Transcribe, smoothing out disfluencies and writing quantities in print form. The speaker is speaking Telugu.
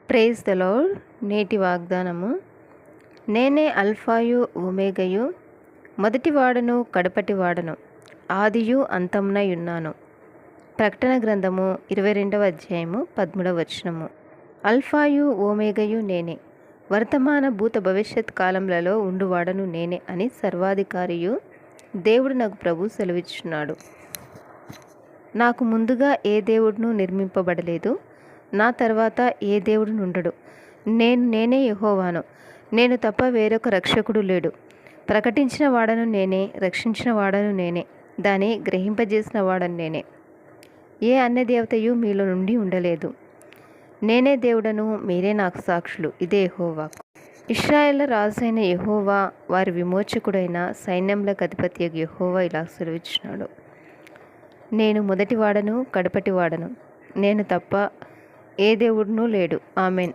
Praise the lord. నేటి వాగ్దానము. నేనే అల్ఫాయు ఒమేగయు, మొదటివాడను కడపటివాడను, ఆదియు అంతమునై ఉన్నాను. ప్రకటన గ్రంథము 22వ అధ్యాయము 13వ వచనము. అల్ఫాయు ఒమేగయు నేనే, వర్తమాన భూత భవిష్యత్ కాలములలో ఉండువాడను నేనే అని సర్వాధికారియు దేవుడు నాకు ప్రభు సెలవిచ్చున్నాడు. నాకు ముందుగా ఏ దేవుడును నిర్మింపబడలేదు, నా తర్వాత ఏ దేవుడు నుండడు. నేనే యెహోవాను, నేను తప్ప వేరొక రక్షకుడు లేడు. ప్రకటించిన వాడను నేనే, రక్షించిన వాడను నేనే, దాన్ని గ్రహింపజేసిన వాడను నేనే. ఏ అన్య దేవతయు మీలో నుండి ఉండలేదు. నేనే దేవుడను, మీరే నాకు సాక్షులు. ఇదే యెహోవా. ఇశ్రాయేళ్ల రాజైన యెహోవా, వారి విమోచకుడైన సైన్యములకు అధిపతి యెహోవా ఇలా సెలవిచ్చినాడు. నేను మొదటివాడను కడపటివాడను, నేను తప్ప ఏ దేవుడునూ లేడు. ఆమెన్.